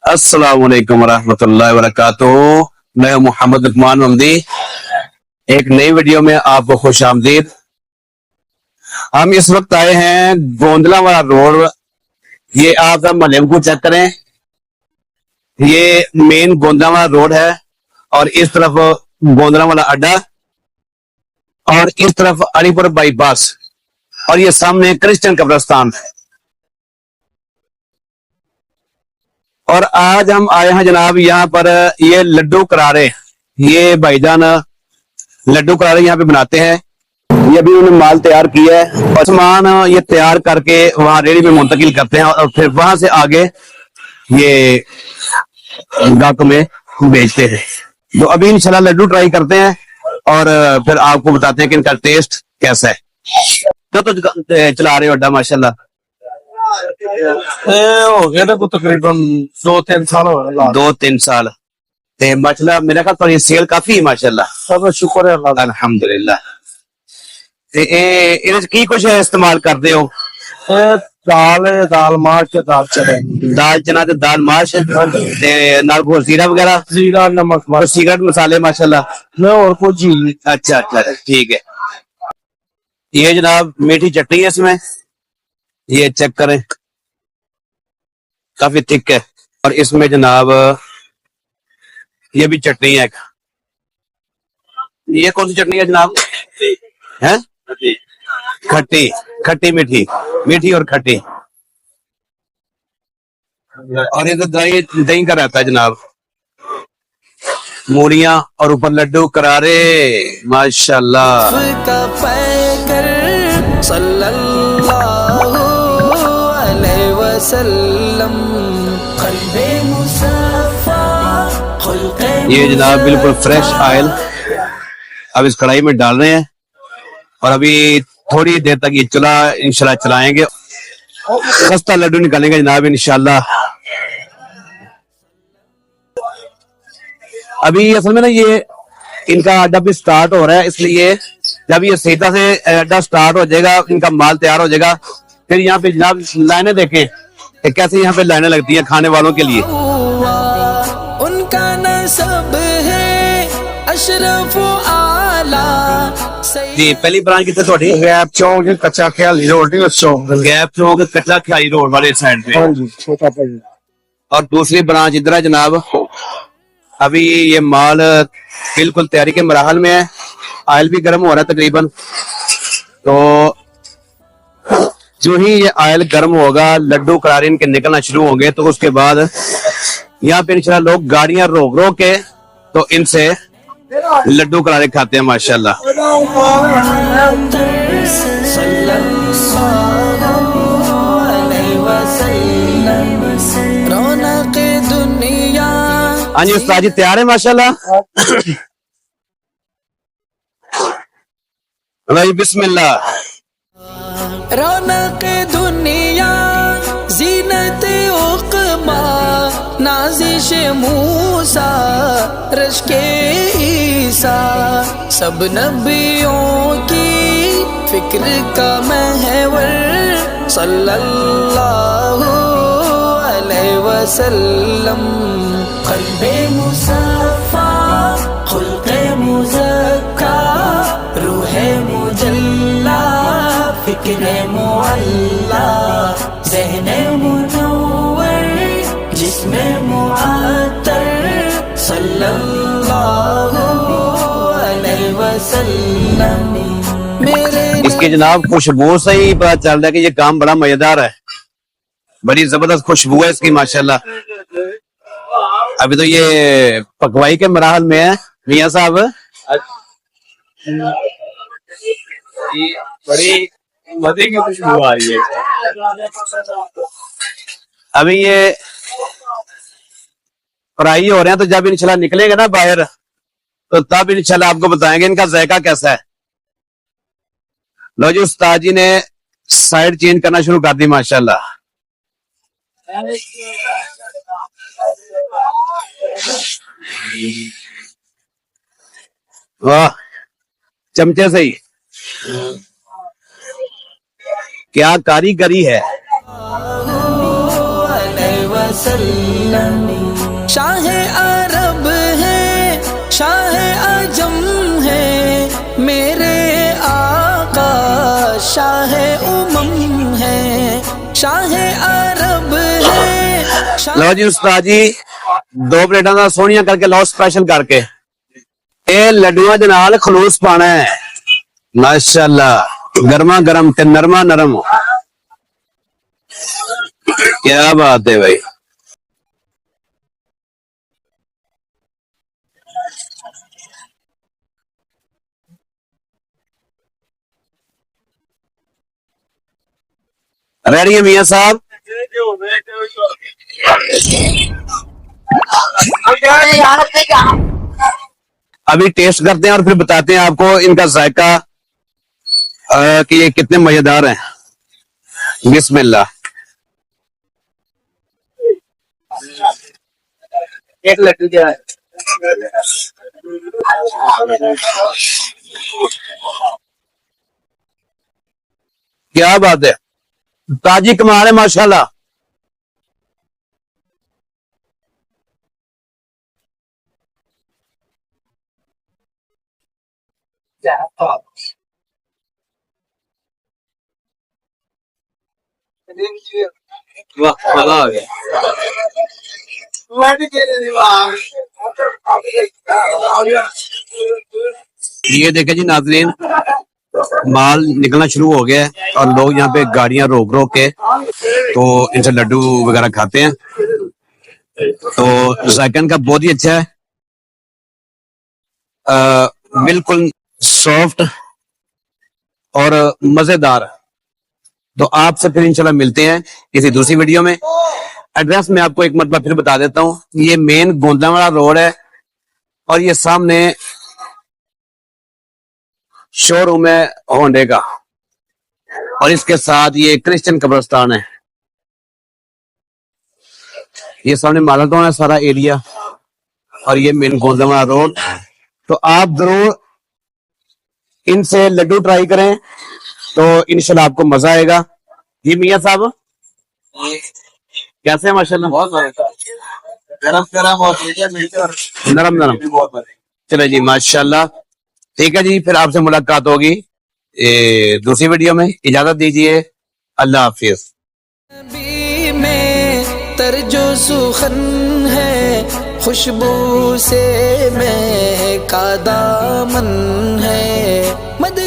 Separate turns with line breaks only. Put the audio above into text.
अस्सलाम वालेकुम रहमतुल्लाहि व बरकातुहू। मैं मोहम्मद लुकमान ममदी, एक नई वीडियो में आपको खुश आमदीद। हम इस वक्त आए हैं गोंदला वाला रोड। ये आप महल को चेक करें, ये मेन गोंदला वाला रोड है और इस तरफ गोंदला वाला अड्डा और इस तरफ अलीपुर बाईपास और ये सामने क्रिश्चियन कब्रिस्तान है। और आज हम आए हैं जनाब यहाँ पर, ये लड्डू करारे, ये भाईजान लड्डू करारे यहाँ पे बनाते हैं। ये भी उन्होंने माल तैयार किया है और सामान ये तैयार करके वहां रेडी में मुंतकिल करते हैं और फिर वहां से आगे ये गाहकों में बेचते हैं। तो अभी इंशाल्लाह लड्डू ट्राई करते हैं और फिर आपको बताते हैं कि इनका टेस्ट कैसा है। तो चला रहे हो अड्डा माशाल्लाह?
हो गया तो तकरीबन 2-3 साल हो गए।
2-3 साल ते माशाल्लाह मेरा ख्याल पर ये सेल काफी है माशाल्लाह।
सब शुक्र है अल्लाह दा।
अल्हम्दुलिल्लाह। ते इन्हें की कुछ इस्तेमाल करते हो?
दाल मार्च दाल चने,
दाल चना ते दाल माश ते नाल कोई जीरा वगैरह,
जीरा नमक
और सिगरेट मसाले माशाल्लाह।
में और कुछ जी।
अच्छा अच्छा ठीक है। ये जनाब मीठी चटनी है इसमें, ये चेक करें काफी थिक है। और इसमें जनाब ये भी चटनी है। ये कौन सी चटनी है जनाब? है खट्टी, खट्टी मीठी, मीठी और खट्टी। और ये तो दही दही का रहता है जनाब। मूरियां और ऊपर लड्डू करारे माशाल्लाह। ये जनाब बिल्कुल फ्रेश ऑयल अब इस कढ़ाई में डाल रहे हैं और अभी थोड़ी देर तक ये चूल्हा इंशाल्लाह चलाएंगे, सस्ता लड्डू निकालेंगे जनाब इंशाल्लाह। अभी असल में ना ये इनका अड्डा भी स्टार्ट हो रहा है, इसलिए जब ये सीधा से अड्डा स्टार्ट हो जाएगा, इनका माल तैयार हो जाएगा, फिर यहाँ पे जनाब लाइनें देखें कि कैसे यहाँ पे लाइनें लगती हैं खाने वालों के लिए।
उनका नसब है अशरफ आला।
जी पहली ब्रांच कितने थोड़ी?
गैप चौक कच्चा ख्याली रोड चौक,
गैप चौक कच्चा ख्याली रोड वाले साइड पे।
हाँ जी छोटा पड़ी।
और दूसरी ब्रांच इधर है जनाब। अभी ये माल बिल्कुल तैयारी के मराहल में है, ऑयल भी गर्म हो रहा है तकरीबन। तो जो ही ये ऑयल गर्म होगा, लड्डू करारे इनके निकलना शुरू होंगे, तो उसके बाद यहाँ पे इंशाल्लाह लोग गाड़ियां रोक रोक के तो इनसे लड्डू करारे खाते हैं माशाल्लाह। हाँ जी उस्ताद जी तैयार है माशाल्लाह। भाई बिस्मिल्लाह।
रौनक दुनिया जीनत उक़बा, नाज़िश मूसा रश्के ईसा, सब नबियों की फिक्र का महवर सल्लल्लाहु अलैहि वसल्लम। क़ल्बे मुसफ़ा खुल्क़े मुज़क्का, रूहे मुजल्ला फिक्रे मुअल्ला, ज़हने मुनव्वर जिस्मे मुअत्तर सल्लल्लाहु अलैहि वसल्लम।
इसकी जनाब खुशबू से ही पता चल रहा है कि ये काम बड़ा मजेदार है, बड़ी जबरदस्त खुशबू है इसकी माशाल्लाह। अभी तो ये पकवाई के मराहल में है मियां साहब।
बड़ी मजे की खुशबू आ रही है।
अभी ये फ्राई हो रहे हैं, तो जब इंशाल्लाह निकलेगा ना बाहर, तो तब इंशाल्लाह आपको बताएंगे इनका जायका कैसा है। लो जी उस्ताद जी ने साइड चेंज करना शुरू कर दी माशाल्लाह। वाह चमचे से ही क्या कारीगरी है।
वसल्लम। शाह अरब है शाह अजम है मेरे आका शाह उमम है शाह अरब है शाह
लो जी उस्ताद जी 2 प्लेटां दा सोहणियां करके लाओ स्पेशल करके ये लड्डुआं दे नाल खलूस पाना है माशाअल्लाह गर्मा गर्म ते नरमा नरम क्या बात है भाई रेडी है मियां साहब अभी टेस्ट करते हैं और फिर बताते हैं आपको इनका जायका कि ये कितने मजेदार हैं बिस्मिल्लाह
एक लड्डू क्या है
क्या बात है ताजी कमाल है माशाल्लाह
वाह मजा आ गया
ये देखे जी नाज़रीन माल निकलना शुरू हो गया है और लोग यहाँ पे गाड़ियां रोक रोक के तो इनसे लड्डू वगैरह खाते हैं तो जायका का बहुत ही अच्छा है बिल्कुल सॉफ्ट और मजेदार तो आपसे फिर इंशाल्लाह मिलते हैं किसी दूसरी वीडियो में एड्रेस मैं आपको एक मरतबा फिर बता देता हूँ ये मेन गोंदलावाला रोड है और ये सामने शोरूम है होंडे का और इसके साथ ये क्रिश्चियन कब्रिस्तान है ये सामने मालाटोन है सारा एरिया और ये मेन गोंदलावाला रोड तो आप जरूर इनसे लड्डू ट्राई करें तो इंशाल्लाह आपको मजा आएगा जी मियां साहब कैसे हैं माशाल्लाह
बहुत गरम गरम और
नरम नरम चले जी माशाल्लाह ठीक है जी फिर आपसे मुलाकात होगी दूसरी वीडियो में इजाजत दीजिए अल्लाह हाफिज
नबी में तरजो सुखन है खुशबू से मैं का दामन है मद